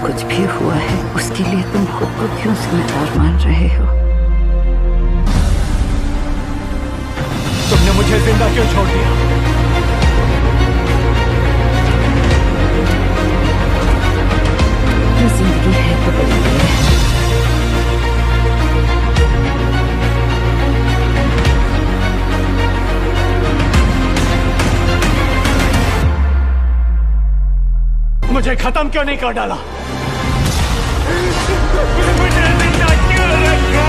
कुछ भी हुआ है उसके लिए तुम खुद को क्यों जिम्मेदार मान रहे हो? तुमने मुझे जिंदा क्यों छोड़ दिया? ये जिंदगी है तो बड़ी देर है। मुझे खत्म क्यों नहीं कर डाला? मुझे जिंदा क्यों रखा?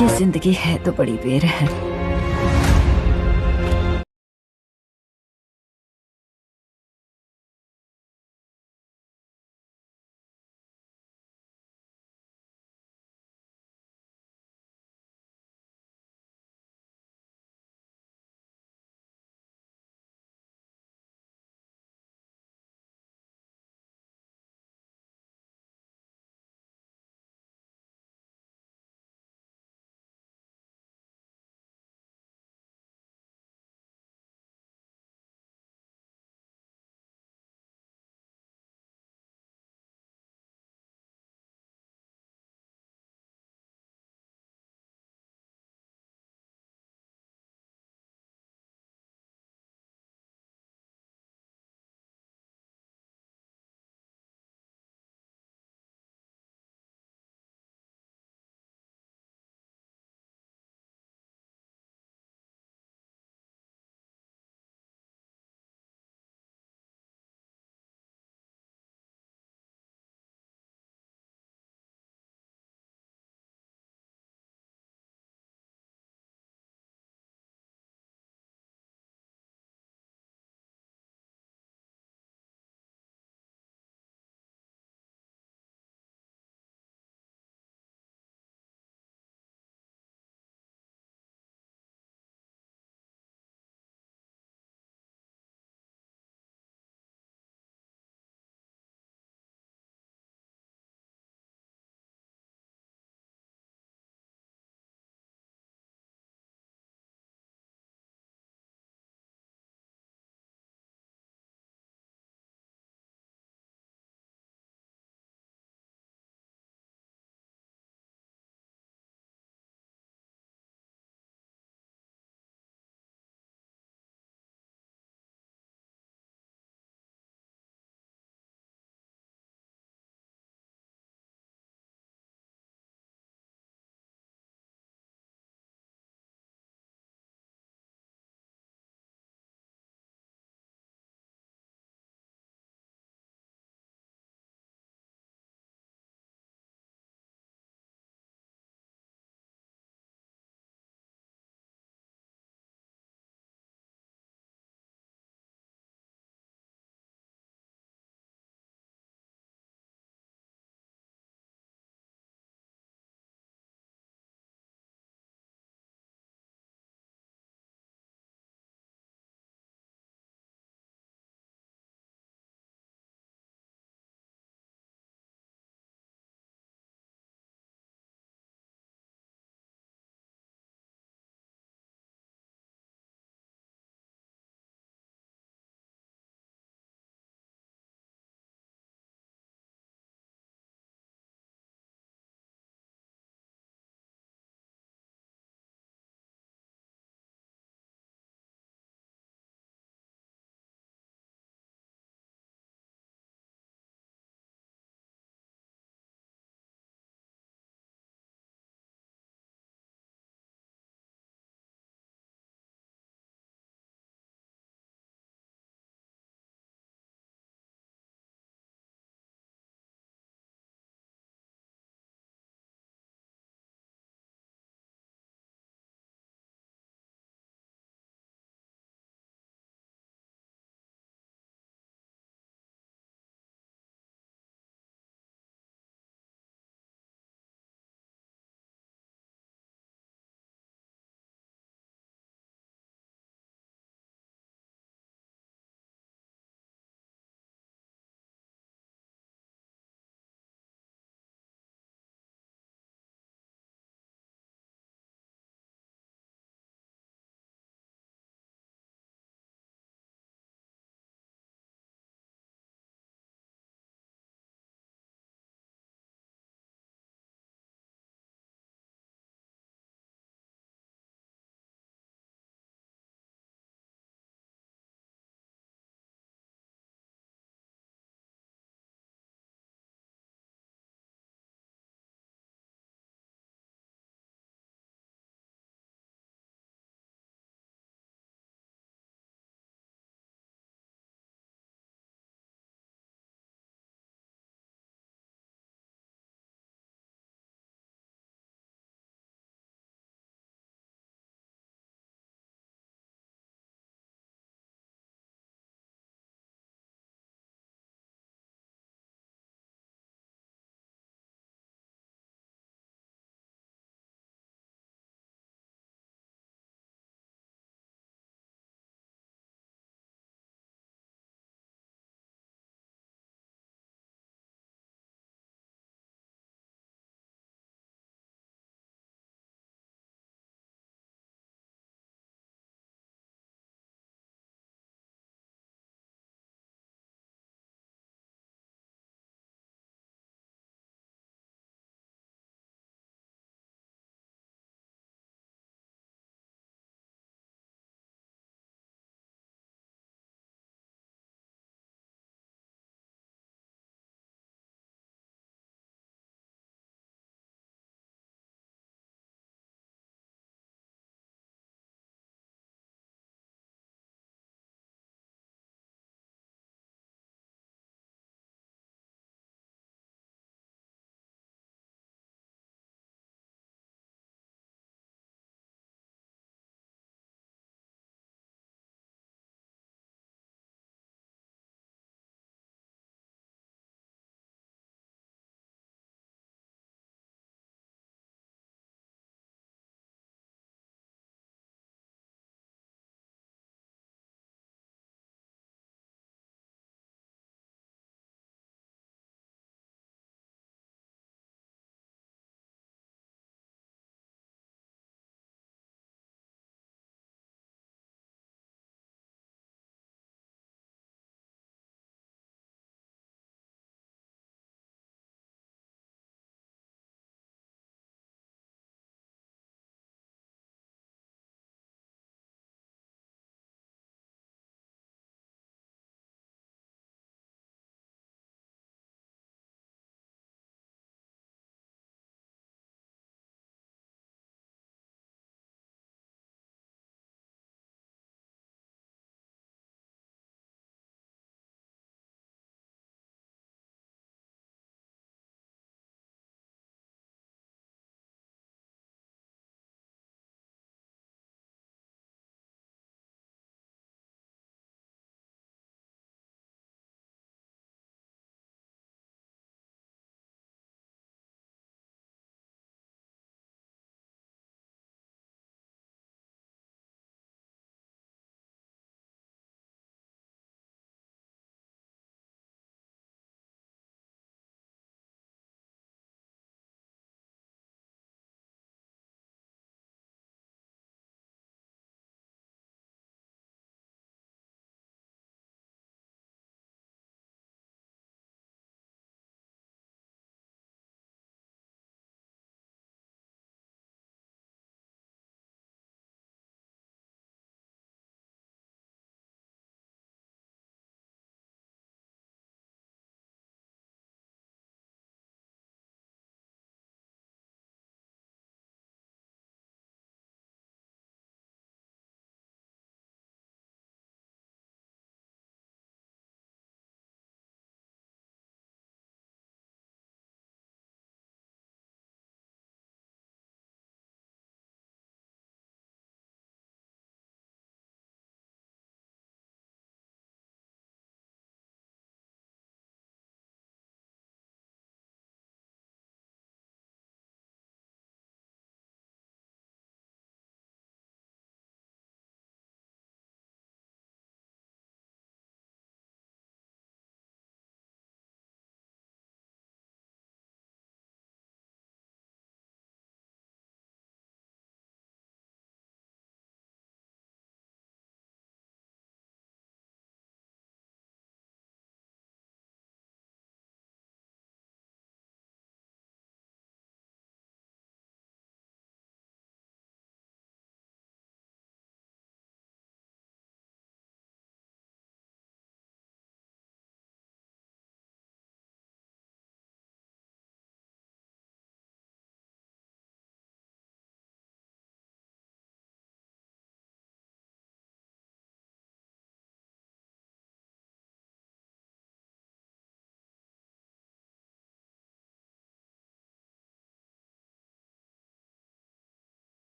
ये जिंदगी है तो बड़ी बेर है।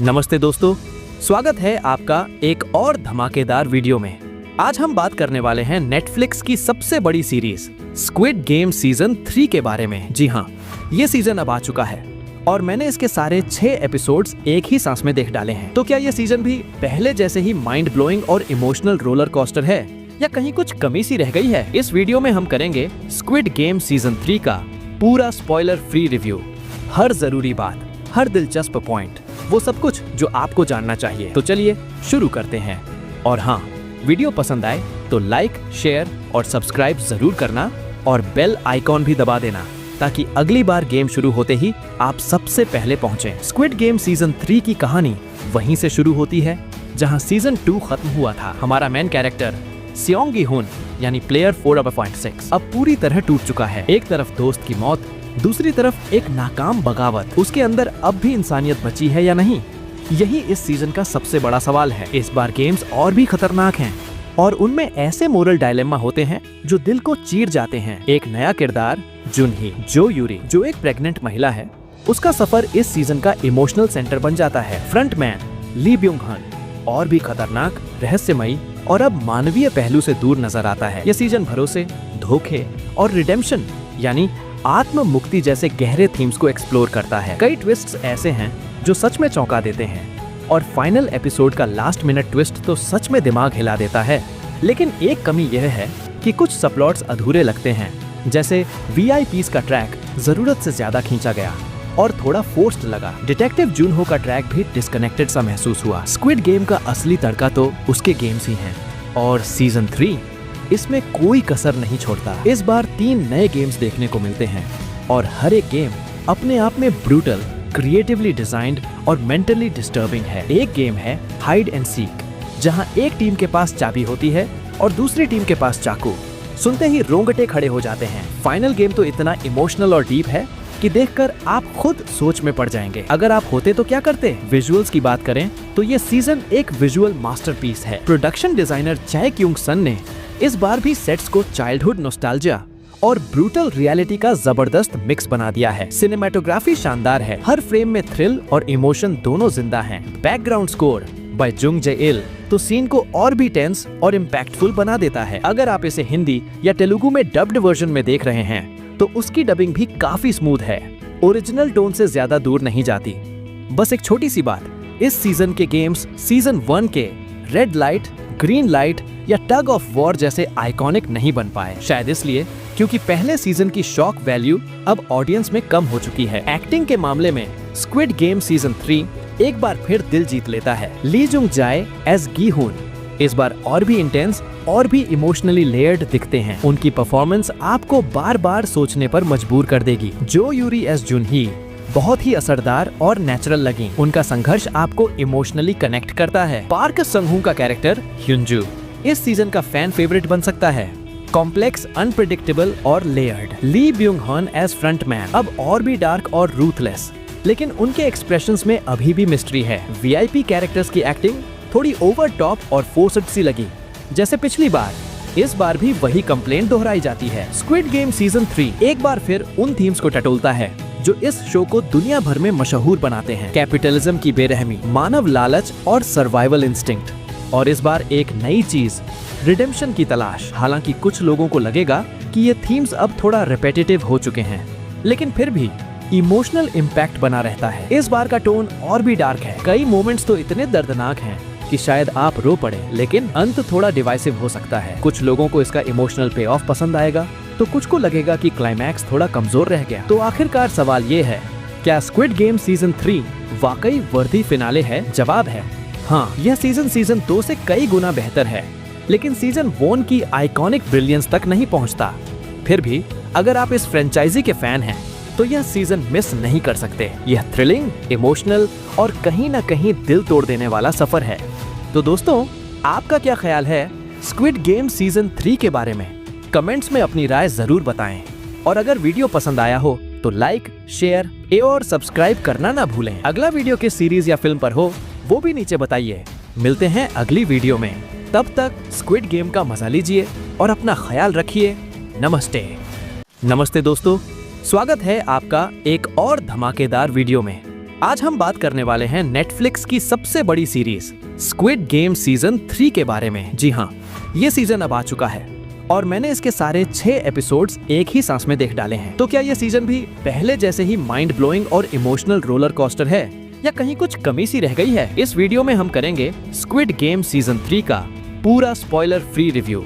नमस्ते दोस्तों, स्वागत है आपका एक और धमाकेदार वीडियो में। आज हम बात करने वाले हैं नेटफ्लिक्स की सबसे बड़ी सीरीज स्क्विड गेम सीजन 3 के बारे में। जी हाँ, ये सीजन अब आ चुका है और मैंने इसके सारे 6 एपिसोड्स एक ही सांस में देख डाले हैं। तो क्या ये सीजन भी पहले जैसे ही माइंड ब्लोइंग और इमोशनल रोलर कोस्टर है या कहीं कुछ कमी सी रह गई है? इस वीडियो में हम करेंगे स्क्विड गेम सीजन 3 का पूरा स्पॉइलर फ्री रिव्यू। हर जरूरी बात, हर दिलचस्प पॉइंट, वो सब कुछ जो आपको जानना चाहिए। तो चलिए शुरू करते हैं। और हाँ, वीडियो पसंद आए तो लाइक, शेयर और सब्सक्राइब जरूर करना और बेल आइकॉन भी दबा देना ताकि अगली बार गेम शुरू होते ही आप सबसे पहले पहुंचें। स्क्विड गेम सीजन 3 की कहानी वहीं से शुरू होती है जहां सीजन 2 खत्म हुआ था। हमारा मेन कैरेक्टर सियोंग गी हुन यानी प्लेयर 4/6 अब पूरी तरह टूट चुका है। एक तरफ दोस्त की मौत, दूसरी तरफ एक नाकाम बगावत। उसके अंदर अब भी इंसानियत बची है या नहीं, यही इस सीजन का सबसे बड़ा सवाल है। इस बार गेम्स और भी खतरनाक हैं और उनमें ऐसे मोरल डायलेमा होते हैं जो दिल को चीर जाते हैं। एक नया किरदार जुनही जो यूरी, जो एक प्रेग्नेंट महिला है, उसका सफर इस सीजन का इमोशनल सेंटर बन जाता है। फ्रंटमैन ली ब्यूंग हन और भी खतरनाक, रहस्यमयी और अब मानवीय पहलू से दूर नजर आता है। यह सीजन भरोसे, धोखे और रिडेम्पशन यानी आत्म मुक्ति जैसे गहरे थीम्स को एक्सप्लोर करता है। कई ट्विस्ट्स ऐसे हैं जो सच में चौंका देते हैं और फाइनल एपिसोड का लास्ट मिनट ट्विस्ट तो सच में दिमाग हिला देता है। लेकिन एक कमी यह है कि कुछ सबप्लॉट्स अधूरे लगते हैं, जैसे VIPs का ट्रैक जरूरत से ज्यादा खींचा गया और थोड़ा फोर्स्ड लगा। डिटेक्टिव जूनहो का ट्रैक भी डिस्कनेक्टेड सा महसूस हुआ। स्क्विड गेम का असली तड़का तो उसके गेम्स ही हैं और सीजन 3 इसमें कोई कसर नहीं छोड़ता। इस बार 3 नए गेम्स देखने को मिलते हैं और हर एक गेम अपने आप में ब्रूटल, क्रिएटिवली डिजाइंड और मेंटली डिस्टर्बिंग है। एक गेम है हाइड एंड सीक, जहां एक टीम के पास चाबी होती है और दूसरी टीम के पास चाकू। सुनते ही रोंगटे खड़े हो जाते हैं। फाइनल गेम तो इतना इमोशनल और डीप है कि देखकर आप खुद सोच में पड़ जाएंगे। अगर आप होते तो क्या करते? विजुअल्स की बात करें तो ये सीजन एक विजुअल मास्टरपीस है। प्रोडक्शन डिजाइनर चाय क्यूंग सन ने इस बार भी सेट्स को चाइल्डहुड नॉस्टैल्जिया और ब्रूटल रियलिटी का जबरदस्त मिक्स बना दिया है। सिनेमेटोग्राफी शानदार है, हर फ्रेम में थ्रिल और इमोशन दोनों जिंदा हैं। बैकग्राउंड स्कोर बाय जुंग जे इल तो सीन को और भी टेंस और इम्पैक्टफुल बना देता है। अगर आप इसे हिंदी या तेलुगु में डब्ड वर्जन में देख रहे हैं तो उसकी डबिंग भी काफी स्मूथ है, ओरिजिनल टोन से ज्यादा दूर नहीं जाती। बस एक छोटी सी बात, इस सीजन के गेम्स सीजन 1 के रेड लाइट, ग्रीन लाइट या टग ऑफ वॉर जैसे आइकॉनिक नहीं बन पाए। शायद इसलिए क्योंकि पहले सीजन की शॉक वैल्यू अब ऑडियंस में कम हो चुकी है। एक्टिंग के मामले में स्क्विड गेम सीजन 3 एक बार फिर दिल जीत लेता है। ली जुंग जाए एज गी हुन इस बार और भी इंटेंस और भी इमोशनली लेयर्ड दिखते हैं। उनकी परफॉर्मेंस आपको बार बार सोचने पर मजबूर कर देगी। जो यूरी एस जुनही बहुत ही असरदार और नेचुरल लगी। उनका संघर्ष आपको इमोशनली कनेक्ट करता है। पार्क संघू का कैरेक्टर ह्युंजू इस सीजन का फैन फेवरेट बन सकता है। कॉम्प्लेक्स, अनप्रेडिक्टेबल और लेयर्ड। ली ब्यूंग हन एज फ्रंटमैन अब और भी डार्क और रूथलेस, लेकिन उनके एक्सप्रेशंस में अभी भी मिस्ट्री है। VIP कैरेक्टर्स की एक्टिंग थोड़ी ओवर टॉप और फोर्स्ड सी लगी जैसे पिछली बार। इस बार भी वही कंप्लेंट दोहराई जाती है। स्क्विड गेम सीजन 3 एक बार फिर उन थीम्स को टटोलता है जो इस शो को दुनिया भर में मशहूर बनाते हैं। कैपिटलिज्म की बेरहमी, मानव लालच और सर्वाइवल इंस्टिंक्ट। और इस बार एक नई चीज, रिडेम्पशन की तलाश। हालांकि कुछ लोगों को लगेगा कि ये थीम्स अब थोड़ा रिपीटेटिव हो चुके हैं, लेकिन फिर भी इमोशनल इम्पैक्ट बना रहता है। इस बार का टोन और भी डार्क है। कई मोमेंट्स तो इतने दर्दनाक हैं कि शायद आप रो पड़े, लेकिन अंत थोड़ा डिवाइसिव हो सकता है। कुछ लोगों को इसका इमोशनल पे ऑफ पसंद आएगा तो कुछ को लगेगा कि क्लाइमैक्स थोड़ा कमजोर रह गया। तो आखिरकार सवाल ये है, क्या स्क्विड गेम सीजन 3 वाकई वर्दी फिनाले है? जवाब है हाँ। यह सीजन 2 से कई गुना बेहतर है, लेकिन सीजन 1 की आइकॉनिक ब्रिलियंस तक नहीं पहुंचता। फिर भी अगर आप इस फ्रेंचाइजी के फैन हैं तो यह सीजन मिस नहीं कर सकते। यह थ्रिलिंग, इमोशनल और कहीं ना कहीं दिल तोड़ देने वाला सफर है। तो दोस्तों, आपका क्या ख्याल है स्क्विड गेम सीजन 3 के बारे में? कमेंट्स में अपनी राय जरूर बताएं और अगर वीडियो पसंद आया हो तो लाइक, शेयर और सब्सक्राइब करना ना भूलें। अगला वीडियो किस सीरीज या फिल्म पर हो वो भी नीचे बताइए। मिलते हैं अगली वीडियो में, तब तक स्क्विड गेम का मजा लीजिए और अपना ख्याल रखिए। नमस्ते। नमस्ते दोस्तों, स्वागत है आपका एक और धमाकेदार वीडियो में। आज हम बात करने वाले हैं नेटफ्लिक्स की सबसे बड़ी सीरीज स्क्विड गेम सीजन 3 के बारे में। जी हाँ, ये सीजन अब आ चुका है और मैंने इसके सारे 6 एपिसोड्स एक ही सांस में देख डाले हैं। तो क्या ये सीजन भी पहले जैसे ही माइंड ब्लोइंग और इमोशनल रोलर कोस्टर है या कहीं कुछ कमी सी रह गई है? इस वीडियो में हम करेंगे स्क्विड गेम सीजन 3 का पूरा स्पॉइलर फ्री रिव्यू।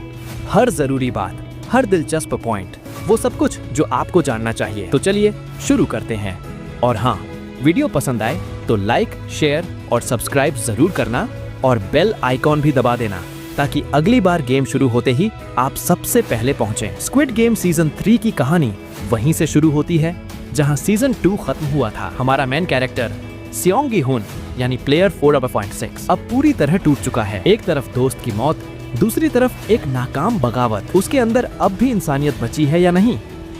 हर जरूरी बात, हर दिलचस्प पॉइंट, वो सब कुछ जो आपको जानना चाहिए। तो चलिए शुरू करते हैं। और हाँ, वीडियो पसंद आए तो लाइक, शेयर और सब्सक्राइब जरूर करना और बेल आइकॉन भी दबा देना ताकि अगली बार गेम शुरू होते ही आप सबसे पहले पहुंचें। स्क्विड गेम सीजन 3 की कहानी वहीं से शुरू होती है जहां सीजन 2 खत्म हुआ था। हमारा मेन कैरेक्टर सियोंग गी हुन यानी प्लेयर 4/6 अब पूरी तरह टूट चुका है। एक तरफ दोस्त की मौत, दूसरी तरफ एक नाकाम बगावत। उसके अंदर अब भी इंसानियत बची है या नहीं,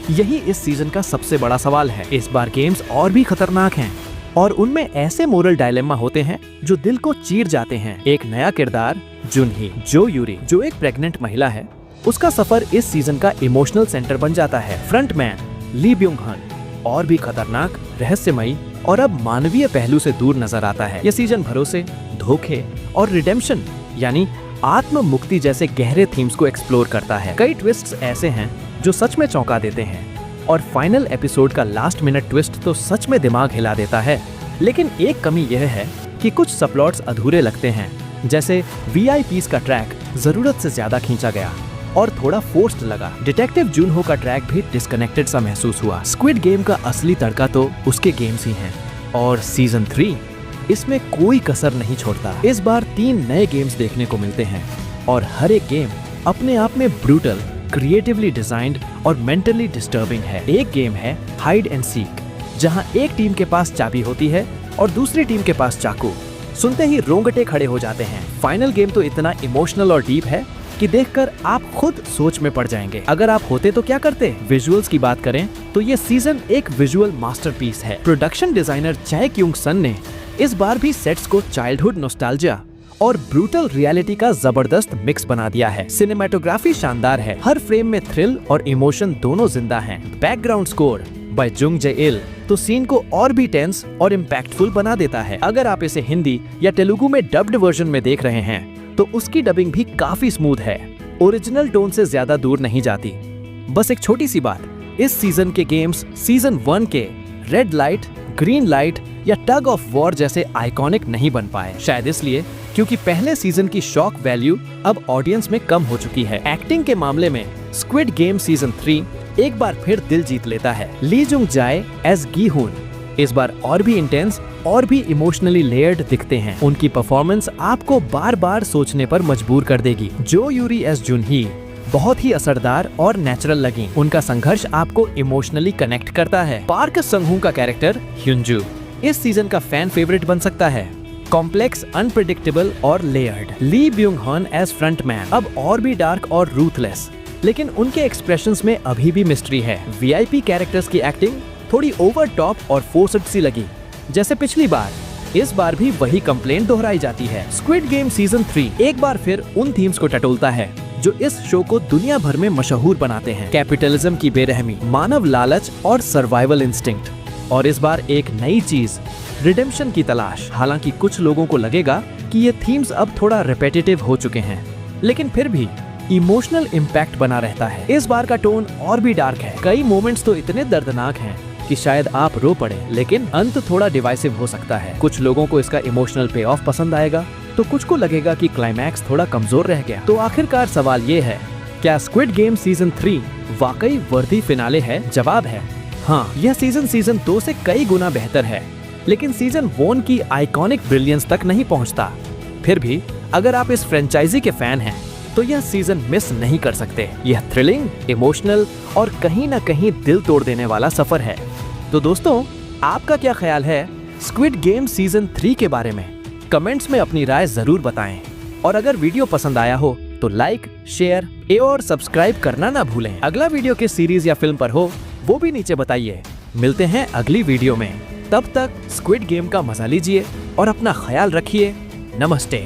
यही इस सीजन का सबसे बड़ा सवाल है। इस बार गेम्स और भी खतरनाक हैं और उनमें ऐसे मोरल डायलेमा होते हैं जो दिल को चीर जाते हैं। एक नया किरदार जुनही जो यूरी, जो एक प्रेग्नेंट महिला है, उसका सफर इस सीजन का इमोशनल सेंटर बन जाता है। फ्रंटमैन ली ब्यूंग हन और भी खतरनाक, रहस्यमयी और अब मानवीय पहलू से दूर नजर आता है। यह सीजन भरोसे, धोखे और रिडेम्पशन यानी आत्म मुक्ति जैसे गहरे थीम्स को एक्सप्लोर करता है। कई ट्विस्ट्स ऐसे हैं जो सच में चौंका देते हैं और फाइनल एपिसोड का लास्ट मिनट ट्विस्ट तो सच में दिमाग हिला देता है। लेकिन एक कमी यह है कि कुछ सबप्लॉट्स अधूरे लगते हैं, जैसे VIPs का ट्रैक जरूरत से ज्यादा खींचा गया और थोड़ा फोर्स्ड लगा। डिटेक्टिव जुनहो का ट्रैक भी डिस्कनेक्टेड सा महसूस हुआ। स्क्विड गेम का असली तड़का तो उसके गेम्स ही हैं और सीजन 3 इसमें कोई कसर नहीं छोड़ता। इस बार 3 नए गेम्स देखने को मिलते हैं और हर एक गेम अपने आप में ब्रूटल, क्रिएटिवली डिजाइन्ड और मेंटली डिस्टर्बिंग है। एक गेम है हाइड एंड सीक, जहां एक टीम के पास चाबी होती है और दूसरी टीम के पास चाकू। सुनते ही रोंगटे खड़े हो जाते हैं। फाइनल गेम तो इतना इमोशनल और डीप है कि देखकर आप खुद सोच में पड़ जाएंगे। अगर आप होते तो क्या करते? विजुअल्स की बात करें तो ये सीजन एक विजुअल मास्टरपीस है। प्रोडक्शन डिजाइनर चाय क्यूंग सन ने इस बार भी सेट्स को चाइल्डहुड नॉस्टैल्जिया और ब्रूटल रियलिटी का जबरदस्त मिक्स बना दिया है। सिनेमेटोग्राफी शानदार है, हर फ्रेम में थ्रिल और इमोशन दोनों जिंदा हैं। बैकग्राउंड स्कोर बाय जुंग जे इल तो सीन को और भी टेंस और इम्पैक्टफुल बना देता है। अगर आप इसे हिंदी या तेलुगु में डब्ड वर्जन में देख रहे हैं तो उसकी डबिंग भी काफी स्मूथ है, ओरिजिनल टोन से ज्यादा दूर नहीं जाती। बस एक छोटी सी बात, इस सीजन के गेम्स सीजन 1 के रेड लाइट, ग्रीन लाइट या टग ऑफ वॉर जैसे आइकॉनिक नहीं बन पाए। शायद इसलिए क्योंकि पहले सीजन की शॉक वैल्यू अब ऑडियंस में कम हो चुकी है। एक्टिंग के मामले में स्क्विड गेम सीजन 3 एक बार फिर दिल जीत लेता है। ली जुंग जाए एज गी हुन इस बार और भी इंटेंस और भी इमोशनली लेयर्ड दिखते हैं। उनकी परफॉर्मेंस आपको बार बार सोचने पर मजबूर कर देगी। जो यूरी एज जुनही बहुत ही असरदार और नेचुरल लगी। उनका संघर्ष आपको इमोशनली कनेक्ट करता है। पार्क संघू का कैरेक्टर ह्युंजू इस सीजन का फैन फेवरेट बन सकता है। कॉम्प्लेक्स, अनप्रेडिक्टेबल और लेयर्ड। ली ब्यूंग हन एज फ्रंटमैन अब और भी डार्क और रूथलेस, लेकिन उनके एक्सप्रेशंस में अभी भी मिस्ट्री है। VIP कैरेक्टर्स की एक्टिंग थोड़ी ओवर टॉप और फोर्स्ड सी लगी, जैसे पिछली बार। इस बार भी वही कंप्लेंट दोहराई जाती है। स्क्विड गेम सीजन 3 एक बार फिर उन थीम्स को टटोलता है जो इस शो को दुनिया भर में मशहूर बनाते हैं। कैपिटलिज्म की बेरहमी, मानव लालच और सर्वाइवल इंस्टिंक्ट। और इस बार एक नई चीज, रिडेम्पशन की तलाश। हालांकि कुछ लोगों को लगेगा कि ये थीम्स अब थोड़ा रिपीटेटिव हो चुके हैं, लेकिन फिर भी इमोशनल इम्पैक्ट बना रहता है। इस बार का टोन और भी डार्क है। कई मोमेंट्स तो इतने दर्दनाक हैं कि शायद आप रो पड़े, लेकिन अंत थोड़ा डिवाइसिव हो सकता है। कुछ लोगों को इसका इमोशनल पे ऑफ पसंद आएगा तो कुछ को लगेगा कि क्लाइमैक्स थोड़ा कमजोर रह गया। तो आखिरकार सवाल ये है, क्या स्क्विड गेम सीजन 3 वाकई वर्दी फिनाले है? जवाब है हाँ। यह सीजन 2 से कई गुना बेहतर है, लेकिन सीजन 1 की आइकॉनिक ब्रिलियंस तक नहीं पहुंचता। फिर भी अगर आप इस फ्रेंचाइजी के फैन हैं तो यह सीजन मिस नहीं कर सकते। यह थ्रिलिंग, इमोशनल और कहीं ना कहीं दिल तोड़ देने वाला सफर है। तो दोस्तों, आपका क्या ख्याल है स्क्विड गेम सीजन 3 के बारे में? कमेंट्स में अपनी राय जरूर बताएं और अगर वीडियो पसंद आया हो तो लाइक, शेयर और सब्सक्राइब करना ना भूलें। अगला वीडियो किस सीरीज या फिल्म पर हो वो भी नीचे बताइए। मिलते हैं अगली वीडियो में, तब तक स्क्विड गेम का मजा लीजिए और अपना ख्याल रखिए। नमस्ते।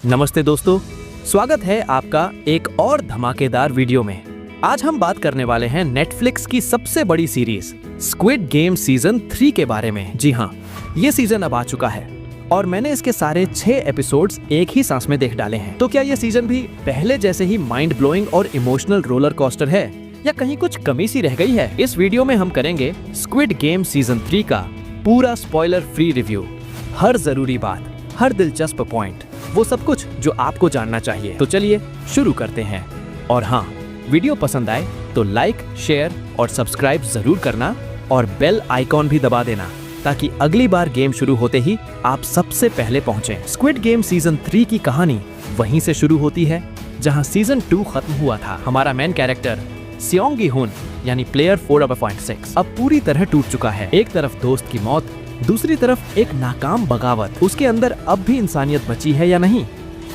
नमस्ते दोस्तों, स्वागत है आपका एक और धमाकेदार वीडियो में। आज हम बात करने वाले हैं नेटफ्लिक्स की सबसे बड़ी सीरीज स्क्विड गेम सीजन 3 के बारे में। जी हाँ, ये सीजन अब आ चुका है और मैंने इसके सारे 6 एपिसोड्स एक ही सांस में देख डाले हैं। तो क्या ये सीजन भी पहले जैसे ही माइंड ब्लोइंग और इमोशनल रोलर कोस्टर है या कहीं कुछ कमी सी रह गई है? इस वीडियो में हम करेंगे स्क्विड गेम सीजन 3 का पूरा स्पॉइलर फ्री रिव्यू। हर जरूरी बात, हर दिलचस्प पॉइंट, वो सब कुछ जो आपको जानना चाहिए। तो चलिए शुरू करते हैं। और हाँ, वीडियो पसंद आए तो लाइक, शेयर और सब्सक्राइब जरूर करना और बेल आइकॉन भी दबा देना ताकि अगली बार गेम शुरू होते ही आप सबसे पहले पहुंचे। स्क्विड गेम सीजन 3 की कहानी वहीं से शुरू होती है जहां सीजन 2 खत्म हुआ था। हमारा मेन कैरेक्टर सियोंग गी हुन यानी प्लेयर 4.6 अब पूरी तरह टूट चुका है। एक तरफ दोस्त की मौत, दूसरी तरफ एक नाकाम बगावत। उसके अंदर अब भी इंसानियत बची है या नहीं,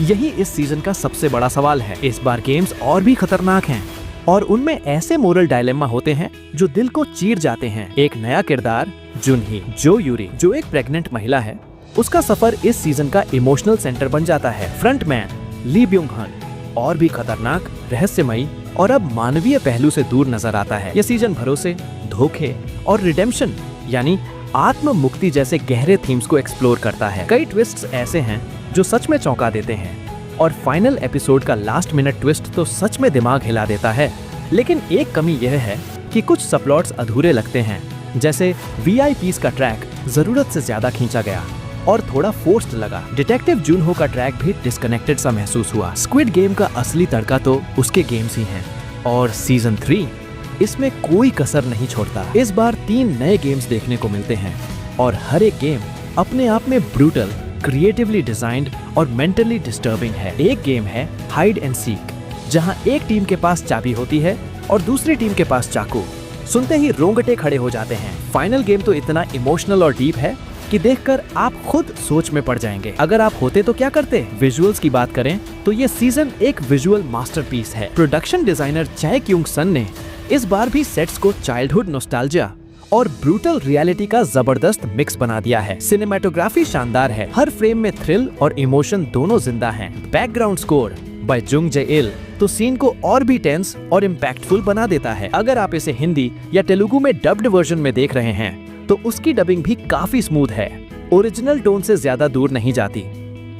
यही इस सीजन का सबसे बड़ा सवाल है। इस बार गेम्स और भी खतरनाक हैं और उनमें ऐसे मोरल डायलेमा होते हैं जो दिल को चीर जाते हैं। एक नया किरदार जुनही जो यूरी, जो एक प्रेग्नेंट महिला है, उसका सफर इस सीजन का इमोशनल सेंटर बन जाता है। फ्रंटमैन ली ब्योंग हन और भी खतरनाक, रहस्यमयी और अब मानवीय पहलू से दूर नजर आता है। यह सीजन भरोसे, धोखे और रिडेम्पशन यानी आत्म मुक्ति जैसे गहरे थीम्स को एक्सप्लोर करता है। कई ट्विस्ट्स ऐसे हैं जो सच में चौंका देते हैं और फाइनल एपिसोड का लास्ट मिनट ट्विस्ट तो सच में दिमाग हिला देता है। लेकिन एक कमी यह है कि कुछ सबप्लॉट्स अधूरे लगते हैं, जैसे VIPs का ट्रैक जरूरत से ज्यादा खींचा गया और थोड़ा फोर्स्ड लगा। डिटेक्टिव जुनहो का ट्रैक भी डिस्कनेक्टेड सा महसूस हुआ। स्क्विड गेम का असली तड़का तो उसके गेम्स ही हैं और सीजन 3 इसमें कोई कसर नहीं छोड़ता। इस बार 3 नए गेम्स देखने को मिलते हैं और हर एक गेम अपने आप में ब्रूटल, क्रिएटिवली डिजाइंड और मेंटली डिस्टर्बिंग है। एक गेम है हाइड एंड सीक, जहां एक टीम के पास चाबी होती है और दूसरी टीम के पास चाकू। सुनते ही रोंगटे खड़े हो जाते हैं। फाइनल गेम तो इतना इमोशनल और डीप है कि देखकर आप खुद सोच में पड़ जाएंगे। अगर आप होते तो क्या करते? विजुअल्स की बात करें तो ये सीजन एक विजुअल मास्टरपीस है। प्रोडक्शन डिजाइनर चाय क्यूंग सन ने इस बार भी सेट्स को चाइल्डहुड नॉस्टैल्जिया और ब्रूटल रियलिटी का जबरदस्त मिक्स बना दिया है। सिनेमेटोग्राफी शानदार है, हर फ्रेम में थ्रिल और इमोशन दोनों जिंदा हैं। बैकग्राउंड स्कोर बाय जुंग जे इल तो सीन को और भी टेंस और इम्पैक्टफुल बना देता है। अगर आप इसे हिंदी या तेलुगु में डब्ड वर्जन में देख रहे हैं तो उसकी डबिंग भी काफी स्मूथ है, ओरिजिनल टोन से ज्यादा दूर नहीं जाती।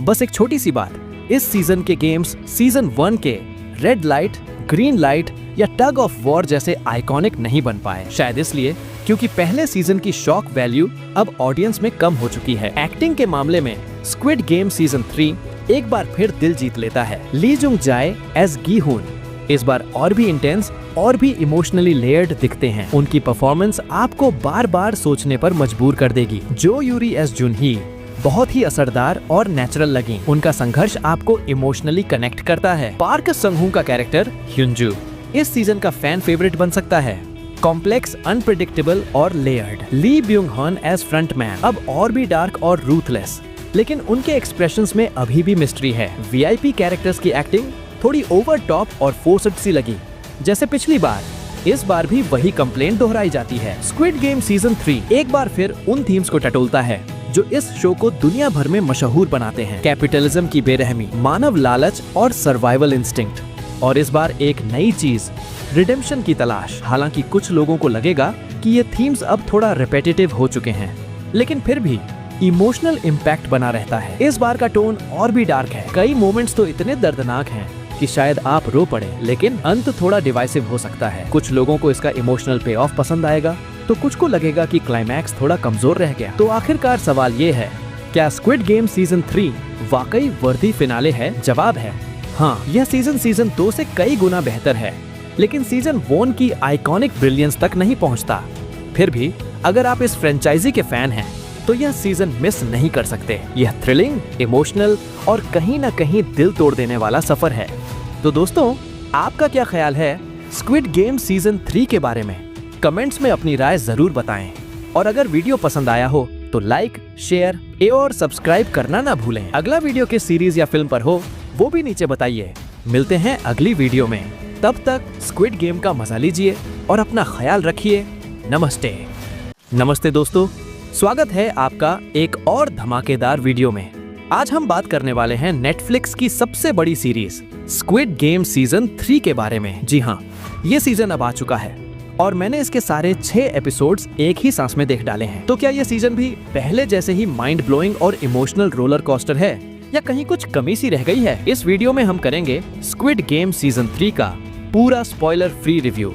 बस एक छोटी सी बात, इस सीजन के गेम्स सीजन 1 के रेड लाइट, ग्रीन लाइट या टग ऑफ वॉर जैसे आइकॉनिक नहीं बन पाए। शायद इसलिए क्योंकि पहले सीजन की शॉक वैल्यू अब ऑडियंस में कम हो चुकी है। एक्टिंग के मामले में स्क्विड गेम सीजन 3 एक बार फिर दिल जीत लेता है। ली जुंग जाए एज गी हुन इस बार और भी इंटेंस और भी इमोशनली लेयर्ड दिखते हैं। उनकी परफॉर्मेंस आपको बार बार सोचने पर मजबूर कर देगी। जो यूरी एज जुनही बहुत ही असरदार और नेचुरल लगी। उनका संघर्ष आपको इमोशनली कनेक्ट करता है। पार्क संग-हू का कैरेक्टर ह्युंजू इस सीजन का फैन फेवरेट बन सकता है। कॉम्प्लेक्स, अनप्रेडिक्टेबल और लेयर्ड। ली ब्योंग हन एज फ्रंटमैन अब और भी डार्क और रूथलेस, लेकिन उनके एक्सप्रेशंस में अभी भी मिस्ट्री है। VIP कैरेक्टर्स की एक्टिंग थोड़ी ओवर टॉप और फोर्स्ड सी लगी, जैसे पिछली बार। इस बार भी वही कंप्लेंट दोहराई जाती है। स्क्विड गेम सीजन 3 एक बार फिर उन थीम्स को टटोलता है जो इस शो को दुनिया भर में मशहूर बनाते हैं। कैपिटलिज्म की बेरहमी, मानव लालच और सर्वाइवल इंस्टिंक्ट। और इस बार एक नई चीज, रिडेम्पशन की तलाश। हालांकि कुछ लोगों को लगेगा कि ये थीम्स अब थोड़ा रिपीटेटिव हो चुके हैं, लेकिन फिर भी इमोशनल इम्पैक्ट बना रहता है। इस बार का टोन और भी डार्क है। कई मोमेंट्स तो इतने दर्दनाक हैं कि शायद आप रो पड़े, लेकिन अंत थोड़ा डिवाइसिव हो सकता है। कुछ लोगों को इसका इमोशनल पे ऑफ पसंद आएगा तो कुछ को लगेगा कि क्लाइमैक्स थोड़ा कमजोर रह गया। तो आखिरकार सवाल ये है, क्या स्क्विड गेम सीजन 3 वाकई वर्दी फिनाले है? जवाब है हाँ। यह सीजन 2 से कई गुना बेहतर है, लेकिन सीजन 1 की आइकॉनिक ब्रिलियंस तक नहीं पहुंचता। फिर भी अगर आप इस फ्रेंचाइजी के फैन हैं तो यह सीजन मिस नहीं कर सकते। यह थ्रिलिंग, इमोशनल और कहीं ना कहीं दिल तोड़ देने वाला सफर है। तो दोस्तों, आपका क्या ख्याल है स्क्विड गेम सीजन 3 के बारे में? कमेंट्स में अपनी राय जरूर बताएं और अगर वीडियो पसंद आया हो तो लाइक, शेयर और सब्सक्राइब करना ना भूलें। अगला वीडियो किस सीरीज या फिल्म पर हो वो भी नीचे बताइए। मिलते हैं अगली वीडियो में, तब तक स्क्विड गेम का मजा लीजिए और अपना ख्याल रखिए। नमस्ते। नमस्ते दोस्तों, स्वागत है आपका एक और धमाकेदार वीडियो में। आज हम बात करने वाले हैं नेटफ्लिक्स की सबसे बड़ी सीरीज स्क्विड गेम सीजन 3 के बारे में। जी हाँ, ये सीजन अब आ चुका है और मैंने इसके सारे 6 एपिसोड्स एक ही सांस में देख डाले हैं। तो क्या ये सीजन भी पहले जैसे ही माइंड ब्लोइंग और इमोशनल रोलर कोस्टर है या कहीं कुछ कमी सी रह गई है? इस वीडियो में हम करेंगे स्क्विड गेम सीजन 3 का पूरा स्पॉइलर फ्री रिव्यू।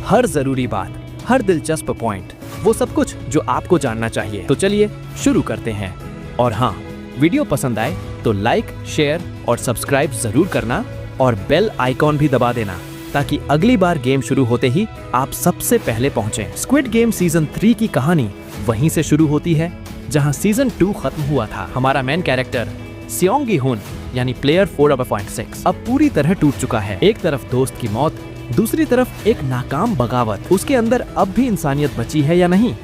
हर जरूरी बात, हर दिलचस्प पॉइंट, वो सब कुछ जो आपको जानना चाहिए। तो चलिए शुरू करते हैं। और हाँ, वीडियो पसंद आए तो लाइक, शेयर और सब्सक्राइब जरूर करना और बेल आइकॉन भी दबा देना ताकि अगली बार गेम शुरू होते ही आप सबसे पहले पहुंचे। स्क्विड गेम सीजन 3 की कहानी वहीं से शुरू होती है जहां सीजन 2 खत्म हुआ था। हमारा मेन कैरेक्टर सियोंग गी हुन यानी प्लेयर 4/6 अब पूरी तरह टूट चुका है। एक तरफ दोस्त की मौत, दूसरी तरफ एक नाकाम बगावत। उसके अंदर अब भी इंसानियत बची है या नहीं,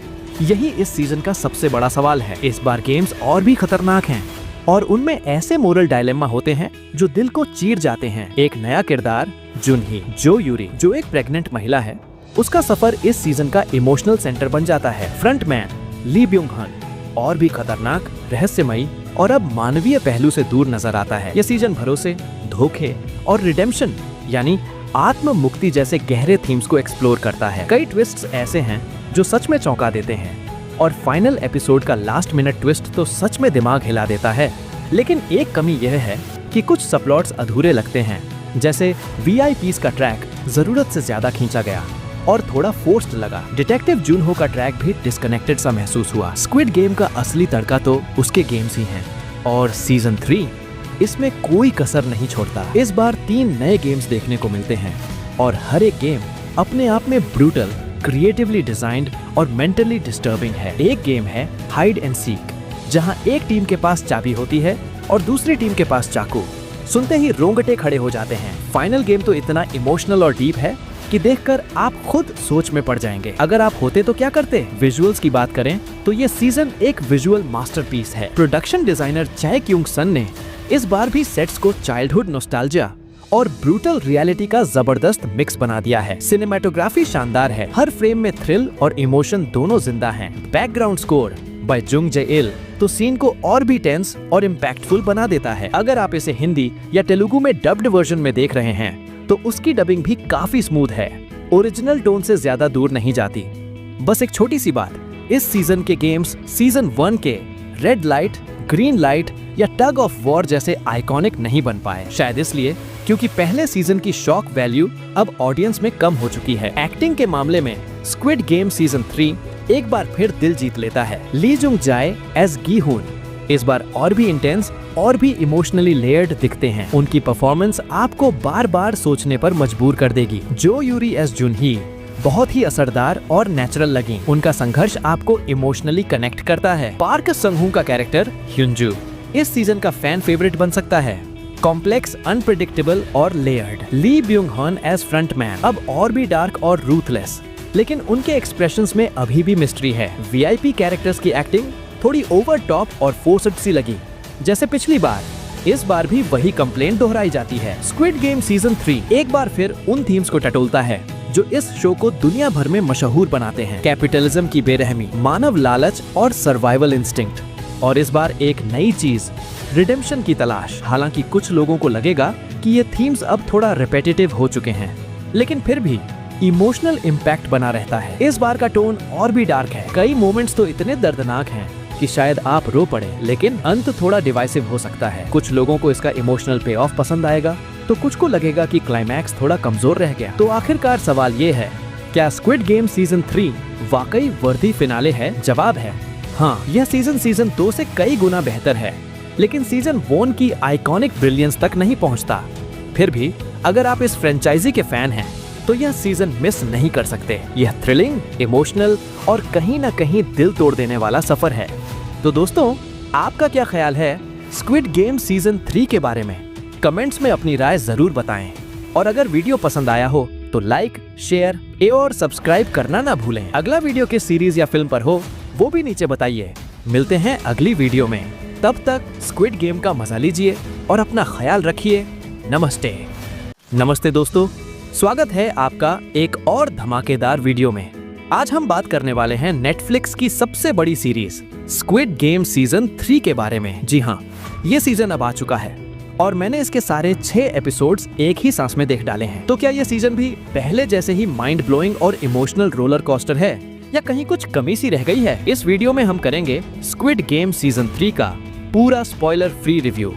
यही इस सीजन का सबसे बड़ा सवाल है। इस बार गेम्स और भी खतरनाक हैं और उनमें ऐसे मोरल डायलेमा होते हैं जो दिल को चीर जाते हैं। एक नया किरदार जुनही जो यूरी, जो एक प्रेग्नेंट महिला है, उसका सफर इस सीजन का इमोशनल सेंटर बन जाता है। फ्रंटमैन ली ब्यूंग हन और भी खतरनाक, रहस्यमयी और अब मानवीय पहलू से दूर नजर आता है। यह सीजन भरोसे, धोखे और रिडेम्पशन यानी आत्म मुक्ति जैसे गहरे थीम्स को एक्सप्लोर करता है। कई ट्विस्ट्स ऐसे हैं जो सच में चौंका देते हैं और फाइनल एपिसोड का लास्ट मिनट ट्विस्ट तो सच में दिमाग हिला देता है। लेकिन एक कमी यह है कि कुछ सबप्लॉट्स अधूरे लगते हैं, जैसे VIPs का ट्रैक जरूरत से ज्यादा खींचा गया और थोड़ा फोर्स्ड लगा। डिटेक्टिव जूनहो का ट्रैक भी डिस्कनेक्टेड सा महसूस हुआ। स्क्विड गेम का असली तड़का तो उसके गेम्स ही हैं और सीजन 3 इसमें कोई कसर नहीं छोड़ता। इस बार 3 नए गेम्स देखने को मिलते हैं और हर एक गेम अपने आप में ब्रूटल, क्रिएटिवली डिजाइंड और मेंटली डिस्टर्बिंग है। एक गेम है हाइड एंड सीक, जहां एक टीम के पास चाबी होती है और दूसरी टीम के पास चाकू। सुनते ही रोंगटे खड़े हो जाते हैं। फाइनल गेम तो इतना इमोशनल और डीप है कि देखकर आप खुद सोच में पड़ जाएंगे। अगर आप होते तो क्या करते? विजुअल्स की बात करें तो ये सीजन एक विजुअल मास्टरपीस है। प्रोडक्शन डिजाइनर चाय क्यूंग सन ने इस बार भी सेट्स को चाइल्डहुड नॉस्टैल्जिया और ब्रूटल रियलिटी का जबरदस्त मिक्स बना दिया है। सिनेमेटोग्राफी शानदार है, हर फ्रेम में थ्रिल और इमोशन दोनों जिंदा हैं। बैकग्राउंड स्कोर बाय जुंग जे इल तो सीन को और भी टेंस और इम्पैक्टफुल बना देता है। अगर आप इसे हिंदी या तेलुगु में डब्ड वर्जन में देख रहे हैं तो उसकी डबिंग भी काफी स्मूथ है, ओरिजिनल टोन से ज्यादा दूर नहीं जाती। बस एक छोटी सी बात, इस सीजन के गेम्स सीजन 1 के रेड लाइट, ग्रीन लाइट या टग ऑफ वॉर जैसे आइकॉनिक नहीं बन पाए। शायद इसलिए क्योंकि पहले सीजन की शॉक वैल्यू अब ऑडियंस में कम हो चुकी है। एक्टिंग के मामले में स्क्विड गेम सीजन 3 एक बार फिर दिल जीत लेता है। ली जुंग जाए एज गी हुन इस बार और भी इंटेंस और भी इमोशनली लेयर्ड दिखते हैं। उनकी परफॉर्मेंस आपको बार बार सोचने पर मजबूर कर देगी। जो यूरी एज जुनही बहुत ही असरदार और नेचुरल लगी। उनका संघर्ष आपको इमोशनली कनेक्ट करता है। पार्क संग-हू का कैरेक्टर ह्युंजू इस सीजन का फैन फेवरेट बन सकता है। कॉम्प्लेक्स, अनप्रेडिक्टेबल और लेयर्ड। ली ब्यूंग हन एज फ्रंटमैन अब और भी डार्क और रूथलेस, लेकिन उनके एक्सप्रेशंस में अभी भी मिस्ट्री है। VIP कैरेक्टर्स की एक्टिंग थोड़ी ओवर टॉप और फोर्स्ड सी लगी जैसे पिछली बार। इस बार भी वही कंप्लेंट दोहराई जाती है। स्क्विड गेम सीजन 3 एक बार फिर उन थीम्स को टटोलता है जो इस शो को दुनिया भर में मशहूर बनाते हैं। कैपिटलिज्म की बेरहमी, मानव लालच और सर्वाइवल इंस्टिंक्ट। और इस बार एक नई चीज, रिडेम्पशन की तलाश। हालांकि कुछ लोगों को लगेगा कि ये थीम्स अब थोड़ा रिपीटेटिव हो चुके हैं, लेकिन फिर भी इमोशनल इम्पैक्ट बना रहता है। इस बार का टोन और भी डार्क है। कई मोमेंट्स तो इतने दर्दनाक हैं कि शायद आप रो पड़े, लेकिन अंत थोड़ा डिवाइसिव हो सकता है। कुछ लोगों को इसका इमोशनल पे ऑफ पसंद आएगा तो कुछ को लगेगा कि क्लाइमैक्स थोड़ा कमजोर रह गया। तो आखिरकार सवाल ये है, क्या स्क्विड गेम सीजन 3 वाकई वर्दी फिनाले है? जवाब है हाँ। यह सीजन 2 से कई गुना बेहतर है, लेकिन सीजन 1 की आइकॉनिक ब्रिलियंस तक नहीं पहुंचता। फिर भी अगर आप इस फ्रेंचाइजी के फैन हैं तो यह सीजन मिस नहीं कर सकते। यह थ्रिलिंग, इमोशनल और कहीं ना कहीं दिल तोड़ देने वाला सफर है। तो दोस्तों, आपका क्या ख्याल है स्क्विड गेम सीजन 3 के बारे में? कमेंट्स में अपनी राय जरूर बताएं और अगर वीडियो पसंद आया हो तो लाइक, शेयर और सब्सक्राइब करना ना भूलें। अगला वीडियो किस सीरीज या फिल्म पर हो वो भी नीचे बताइए। मिलते हैं अगली वीडियो में, तब तक स्क्विड गेम का मजा लीजिए और अपना ख्याल रखिए। नमस्ते। नमस्ते दोस्तों, स्वागत है आपका एक और धमाकेदार वीडियो में। आज हम बात करने वाले हैं नेटफ्लिक्स की सबसे बड़ी सीरीज स्क्विड गेम सीजन 3 के बारे में। जी हाँ, ये सीजन अब आ चुका है और मैंने इसके सारे 6 एपिसोड्स एक ही सांस में देख डाले हैं। तो क्या ये सीजन भी पहले जैसे ही माइंड ब्लोइंग और इमोशनल रोलर कोस्टर है या कहीं कुछ कमी सी रह गई है? इस वीडियो में हम करेंगे स्क्विड गेम सीजन 3 का पूरा स्पॉइलर फ्री रिव्यू।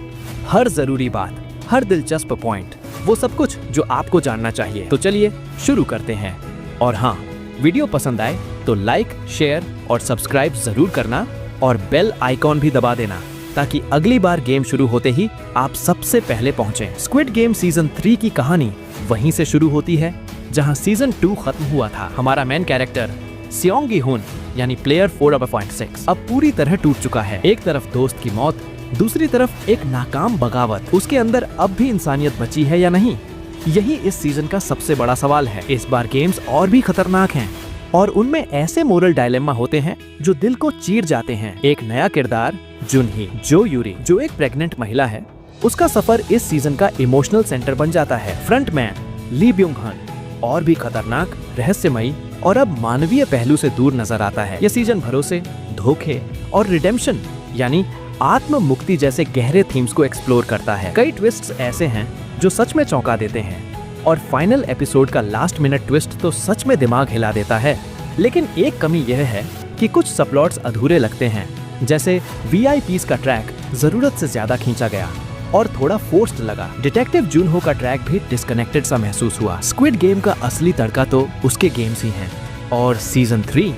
हर जरूरी बात, हर दिलचस्प पॉइंट, वो सब कुछ जो आपको जानना चाहिए। तो चलिए शुरू करते हैं। और हाँ, वीडियो पसंद आए तो लाइक, शेयर और सब्सक्राइब जरूर करना और बेल आइकॉन भी दबा देना ताकि अगली बार गेम शुरू होते ही आप सबसे पहले पहुंचें। स्क्विड गेम सीजन 3 की कहानी वहीं से शुरू होती है जहां सीजन 2 खत्म हुआ था। हमारा मेन कैरेक्टर सियोंग गी हुन यानी प्लेयर 4/6 अब पूरी तरह टूट चुका है। एक तरफ दोस्त की मौत, दूसरी तरफ एक नाकाम बगावत। उसके अंदर अब भी इंसानियत बची है या नहीं, यही इस सीजन का सबसे बड़ा सवाल है। इस बार गेम्स और भी खतरनाक हैं और उनमें ऐसे मोरल डायलेमा होते हैं जो दिल को चीर जाते हैं। एक नया किरदार जुनही जो यूरी, जो एक प्रेग्नेंट महिला है, उसका सफर इस सीजन का इमोशनल सेंटर बन जाता है। फ्रंटमैन ली ब्यूंग हन और भी खतरनाक, रहस्यमयी और अब मानवीय पहलू से दूर नजर आता है। यह सीजन भरोसे, धोखे और रिडेम्पशन यानी आत्म मुक्ति जैसे गहरे थीम्स को एक्सप्लोर करता है। कई ट्विस्ट्स ऐसे हैं जो सच में चौंका देते हैं और फाइनल एपिसोड का लास्ट मिनट ट्विस्ट तो सच में दिमाग हिला देता है। लेकिन एक कमी यह है कि कुछ सबप्लॉट्स अधूरे लगते हैं, जैसे VIPs का ट्रैक जरूरत से ज्यादा खींचा गया और थोड़ा फोर्स्ड लगा। डिटेक्टिव जुनहो का ट्रैक भी डिस्कनेक्टेड सा महसूस हुआ। स्क्विड गेम का असली तड़का तो उसके गेम्स ही हैं और सीजन 3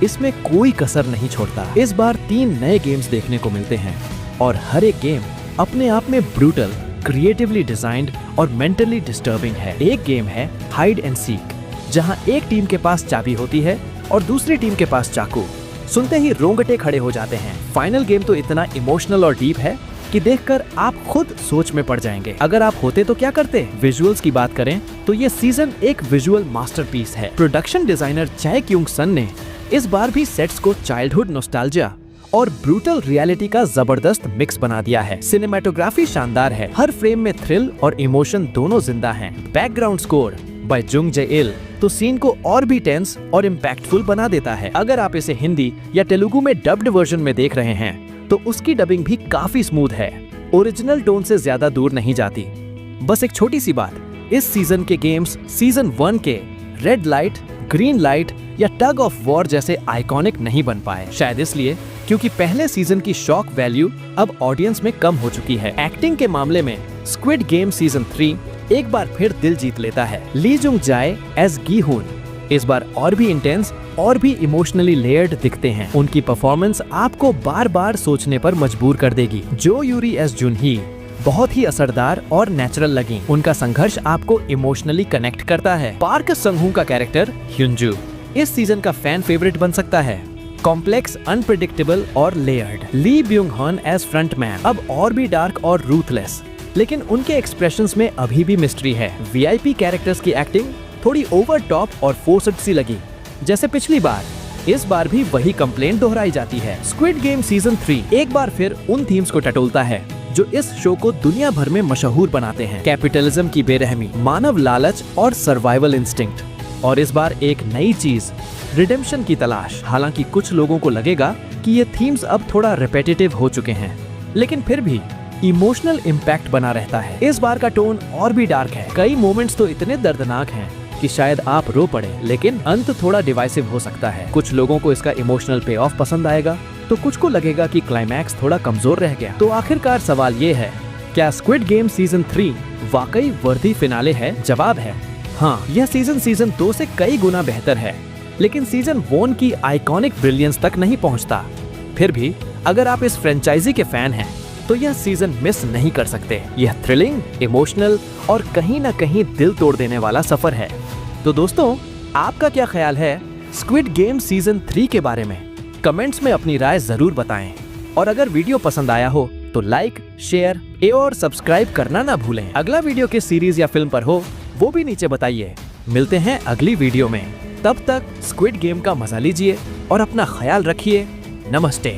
इसमें कोई कसर नहीं छोड़ता। इस बार 3 नए गेम्स देखने को मिलते हैं और हर एक गेम अपने आप में ब्रूटल, क्रिएटिवली डिजाइन्ड और मेंटली डिस्टर्बिंग है। एक गेम है हाइड एंड सीक, जहां एक टीम के पास चाबी होती है और दूसरी टीम के पास चाकू। सुनते ही रोंगटे खड़े हो जाते हैं। फाइनल गेम तो इतना इमोशनल और डीप है कि देखकर आप खुद सोच में पड़ जाएंगे। अगर आप होते तो क्या करते? विजुअल्स की बात करें तो ये सीजन एक विजुअल मास्टरपीस है। प्रोडक्शन डिजाइनर चाय क्यूंग सन ने इस बार भी सेट्स को चाइल्डहुड नॉस्टैल्जिया और ब्रूटल रियलिटी का जबरदस्त मिक्स बना दिया है। सिनेमेटोग्राफी शानदार है, हर फ्रेम में थ्रिल और इमोशन दोनों जिंदा हैं। बैकग्राउंड स्कोर बाय जुंग जे इल तो सीन को और भी टेंस और इम्पैक्टफुल बना देता है। अगर आप इसे हिंदी या तेलुगु में डब्ड वर्जन में देख रहे हैं तो उसकी डबिंग भी काफी स्मूथ है, ओरिजिनल टोन से ज्यादा दूर नहीं जाती। बस एक छोटी सी बात, इस सीजन के गेम्स सीजन 1 के रेड लाइट, ग्रीन लाइट या टग ऑफ वॉर जैसे आइकॉनिक नहीं बन पाए। शायद इसलिए क्योंकि पहले सीजन की शॉक वैल्यू अब ऑडियंस में कम हो चुकी है। एक्टिंग के मामले में स्क्विड गेम सीजन 3 एक बार फिर दिल जीत लेता है। ली जुंग जाए एज गी हुन इस बार और भी इंटेंस और भी इमोशनली लेयर्ड दिखते हैं। उनकी परफॉर्मेंस आपको बार बार सोचने पर मजबूर कर देगी। जो यूरी एज जुनही बहुत ही असरदार और नेचुरल लगी। उनका संघर्ष आपको इमोशनली कनेक्ट करता है। पार्क संघू का कैरेक्टर ह्युंजू इस सीजन का फैन फेवरेट बन सकता है। कॉम्प्लेक्स, अनप्रेडिक्टेबल और लेयर्ड। ली ब्यूंग हन एज फ्रंटमैन अब और भी डार्क और रूथलेस, लेकिन उनके एक्सप्रेशंस में अभी भी मिस्ट्री है। VIP कैरेक्टर्स की एक्टिंग थोड़ी ओवर टॉप और फोर्स्ड सी लगी, जैसे पिछली बार। इस बार भी वही कंप्लेंट दोहराई जाती है। स्क्विड गेम सीजन 3 एक बार फिर उन थीम्स को टटोलता है जो इस शो को दुनिया भर में मशहूर बनाते हैं। कैपिटलिज्म की बेरहमी, मानव लालच और सर्वाइवल इंस्टिंक्ट। और इस बार एक नई चीज, रिडेम्पशन की तलाश। हालांकि कुछ लोगों को लगेगा कि ये थीम्स अब थोड़ा रिपीटेटिव हो चुके हैं, लेकिन फिर भी इमोशनल इम्पैक्ट बना रहता है। इस बार का टोन और भी डार्क है। कई मोमेंट्स तो इतने दर्दनाक हैं कि शायद आप रो पड़े, लेकिन अंत थोड़ा डिवाइसिव हो सकता है। कुछ लोगों को इसका इमोशनल पे ऑफ पसंद आएगा तो कुछ को लगेगा कि क्लाइमैक्स थोड़ा कमजोर रह गया। तो आखिरकार सवाल ये है, क्या स्क्विड गेम सीजन 3 वाकई वर्दी फिनाले है? जवाब है हाँ। यह सीजन 2 से कई गुना बेहतर है, लेकिन सीजन 1 की आइकॉनिक ब्रिलियंस तक नहीं पहुंचता। फिर भी अगर आप इस फ्रेंचाइजी के फैन हैं तो यह सीजन मिस नहीं कर सकते। यह थ्रिलिंग, इमोशनल और कहीं ना कहीं दिल तोड़ देने वाला सफर है। तो दोस्तों, आपका क्या ख्याल है स्क्विड गेम सीजन 3 के बारे में? कमेंट्स में अपनी राय जरूर बताएं और अगर वीडियो पसंद आया हो तो लाइक, शेयर और सब्सक्राइब करना ना भूलें। अगला वीडियो किस सीरीज या फिल्म पर हो वो भी नीचे बताइए। मिलते हैं अगली वीडियो में, तब तक स्क्विड गेम का मजा लीजिए और अपना ख्याल रखिए। नमस्ते।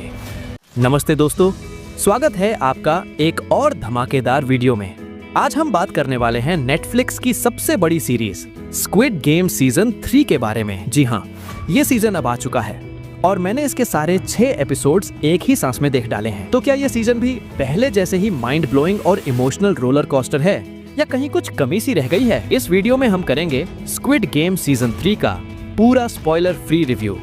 नमस्ते दोस्तों, स्वागत है आपका एक और धमाकेदार वीडियो में। आज हम बात करने वाले हैं नेटफ्लिक्स की सबसे बड़ी सीरीज स्क्विड गेम सीजन 3 के बारे में। जी हाँ, ये सीजन अब आ चुका है और मैंने इसके सारे 6 एपिसोड्स एक ही सांस में देख डाले हैं। तो क्या ये सीजन भी पहले जैसे ही माइंड ब्लोइंग और इमोशनल रोलर कोस्टर है या कहीं कुछ कमी सी रह गई है? इस वीडियो में हम करेंगे स्क्विड गेम सीजन 3 का पूरा स्पॉइलर फ्री रिव्यू।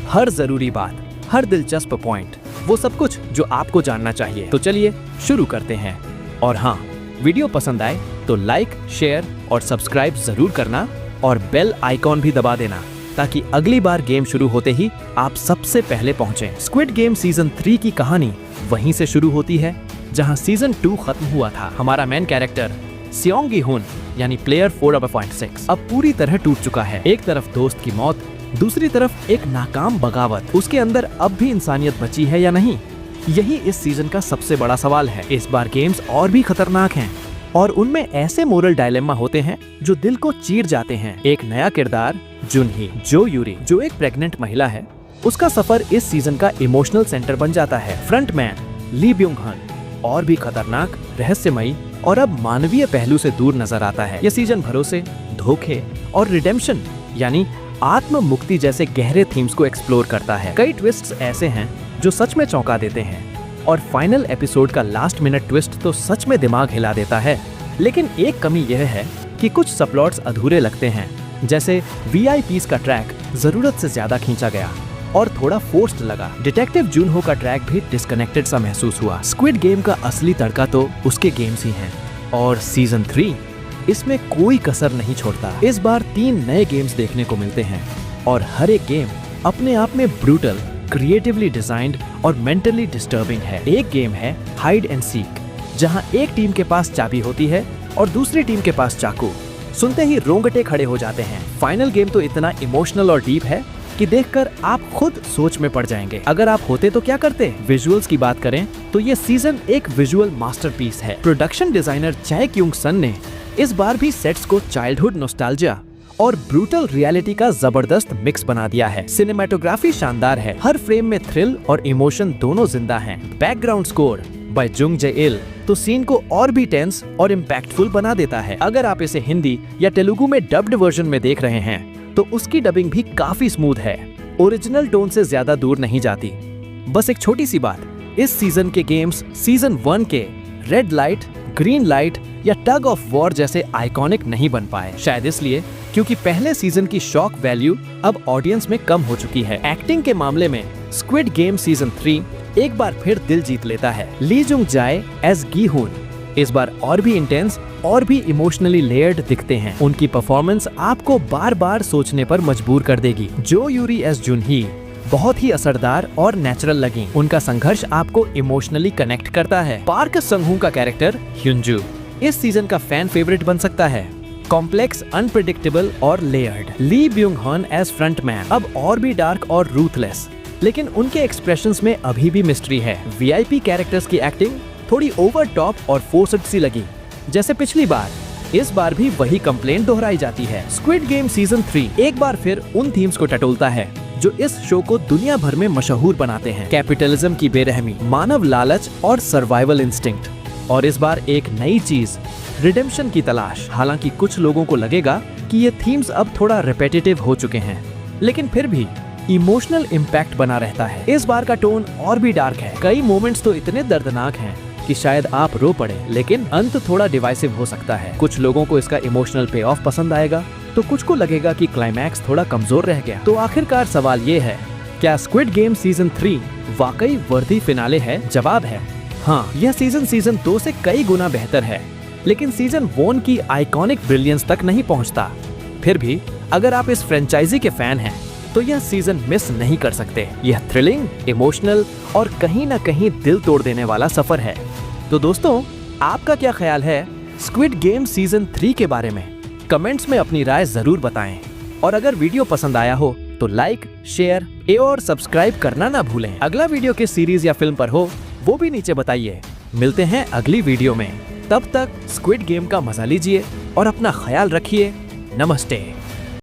हर जरूरी बात, हर दिलचस्प पॉइंट, वो सब कुछ जो आपको जानना चाहिए। तो चलिए शुरू करते हैं। और हाँ, वीडियो पसंद आए तो लाइक, शेयर और सब्सक्राइब जरूर करना और बेल आइकॉन भी दबा देना ताकि अगली बार गेम शुरू होते ही आप सबसे पहले पहुंचे। स्क्विड गेम सीजन 3 की कहानी वहीं से शुरू होती है जहां सीजन 2 खत्म हुआ था। हमारा मेन कैरेक्टर सियोंग गी हुन यानी प्लेयर 4.6 अब पूरी तरह टूट चुका है। एक तरफ दोस्त की मौत, दूसरी तरफ एक नाकाम बगावत। उसके अंदर अब भी इंसानियत बची है या नहीं, यही इस सीजन का सबसे बड़ा सवाल है। इस बार गेम्स और भी खतरनाक हैं और उनमें ऐसे मोरल डायलेमा होते हैं जो दिल को चीर जाते हैं। एक नया किरदार जुनही जो यूरी, जो एक प्रेग्नेंट महिला है, उसका सफर इस सीजन का इमोशनल सेंटर बन जाता है। फ्रंटमैन ली ब्यूंग हन और भी खतरनाक, रहस्यमयी और अब मानवीय पहलू से दूर नजर आता है। यह सीजन भरोसे, धोखे और रिडेम्पशन यानी आत्म मुक्ति जैसे गहरे थीम्स को एक्सप्लोर करता है। कई ट्विस्ट्स ऐसे हैं जो सच में चौंका देते हैं और फाइनल एपिसोड का लास्ट मिनट ट्विस्ट तो सच में दिमाग हिला देता है। लेकिन एक कमी यह है कि कुछ सबप्लॉट्स अधूरे लगते हैं, जैसे VIPs का ट्रैक जरूरत से ज्यादा खींचा गया और थोड़ा फोर्स्ड लगा। डिटेक्टिव जुनहो का ट्रैक भी डिस्कनेक्टेड सा महसूस हुआ। स्क्विड गेम का असली तड़का तो उसके गेम्स ही हैं और सीजन 3 इसमें कोई कसर नहीं छोड़ता। इस बार 3 नए गेम्स देखने को मिलते हैं और हर एक गेम अपने आप में ब्रूटल, क्रिएटिवली डिजाइंड और मेंटली डिस्टर्बिंग है। एक गेम है हाइड एंड सीक, जहां एक टीम के पास चाबी होती है और दूसरी टीम के पास चाकू। सुनते ही रोंगटे खड़े हो जाते हैं। फाइनल गेम तो इतना इमोशनल और डीप है कि देखकर आप खुद सोच में पड़ जाएंगे। अगर आप होते तो क्या करते? विजुअल्स की बात करें तो ये सीजन एक विजुअल मास्टरपीस है। प्रोडक्शन डिजाइनर चाय क्यूंग सन ने इस बार भी सेट्स को चाइल्डहुड नॉस्टैल्जिया और ब्रूटल रियलिटी का जबरदस्त मिक्स बना दिया है। सिनेमेटोग्राफी शानदार है, हर फ्रेम में थ्रिल और इमोशन दोनों जिंदा हैं। बैकग्राउंड स्कोर बाय जुंग जे इल तो सीन को और भी टेंस और इम्पैक्टफुल बना देता है। अगर आप इसे हिंदी या तेलुगु में डब्ड वर्जन में देख रहे हैं तो उसकी डबिंग भी काफी स्मूथ है, ओरिजिनल टोन से ज्यादा दूर नहीं जाती। बस एक छोटी सी बात, इस सीजन के गेम्स सीजन 1 के रेड लाइट, ग्रीन लाइट या टग ऑफ वॉर जैसे आइकॉनिक नहीं बन पाए। शायद इसलिए क्योंकि पहले सीजन की शॉक वैल्यू अब ऑडियंस में कम हो चुकी है। एक्टिंग के मामले में स्क्विड गेम सीजन 3 एक बार फिर दिल जीत लेता है। ली जुंग जाए एज गी हुन इस बार और भी इंटेंस और भी इमोशनली लेयर्ड दिखते हैं। उनकी परफॉर्मेंस आपको बार बार सोचने पर मजबूर कर देगी। जो यूरी एज जुनही बहुत ही असरदार और नेचुरल लगी। उनका संघर्ष आपको इमोशनली कनेक्ट करता है। पार्क संग-हू का कैरेक्टर ह्युंजू इस सीजन का फैन फेवरेट बन सकता है। कॉम्प्लेक्स, अनप्रेडिक्टेबल और लेयर्ड। ली ब्यूंग हन एज फ्रंटमैन अब और भी डार्क और रूथलेस, लेकिन उनके एक्सप्रेशंस में अभी भी मिस्ट्री है। VIP कैरेक्टर्स की एक्टिंग थोड़ी ओवर टॉप और फोर्स्ड सी लगी, जैसे पिछली बार। इस बार भी वही कंप्लेंट दोहराई जाती है। स्क्विड गेम सीजन 3 एक बार फिर उन थीम्स को टटोलता है जो इस शो को दुनिया भर में मशहूर बनाते हैं। कैपिटलिज्म की बेरहमी, मानव लालच और सर्वाइवल इंस्टिंक्ट। और इस बार एक नई चीज, रिडेम्पशन की तलाश। हालांकि कुछ लोगों को लगेगा कि ये थीम्स अब थोड़ा रिपीटेटिव हो चुके हैं, लेकिन फिर भी इमोशनल इम्पैक्ट बना रहता है। इस बार का टोन और भी डार्क है। कई मोमेंट्स तो इतने दर्दनाक हैं कि शायद आप रो पड़े, लेकिन अंत थोड़ा डिवाइसिव हो सकता है। कुछ लोगों को इसका इमोशनल पे ऑफ पसंद आएगा तो कुछ को लगेगा कि क्लाइमैक्स थोड़ा कमजोर रह गया। तो आखिरकार सवाल ये है, क्या स्क्विड गेम सीजन 3 वाकई वर्दी फिनाले है? जवाब है हाँ। यह सीजन 2 से कई गुना बेहतर है, लेकिन सीजन 1 की आइकॉनिक ब्रिलियंस तक नहीं पहुंचता। फिर भी अगर आप इस फ्रेंचाइजी के फैन हैं तो यह सीजन मिस नहीं कर सकते। यह थ्रिलिंग, इमोशनल और कहीं ना कहीं दिल तोड़ देने वाला सफर है। तो दोस्तों, आपका क्या ख्याल है स्क्विड गेम सीजन 3 के बारे में? कमेंट्स में अपनी राय जरूर बताएं और अगर वीडियो पसंद आया हो तो लाइक, शेयर और सब्सक्राइब करना ना भूलें। अगला वीडियो किस सीरीज या फिल्म पर हो वो भी नीचे बताइए। मिलते हैं अगली वीडियो में, तब तक स्क्विड गेम का मजा लीजिए और अपना ख्याल रखिए। नमस्ते।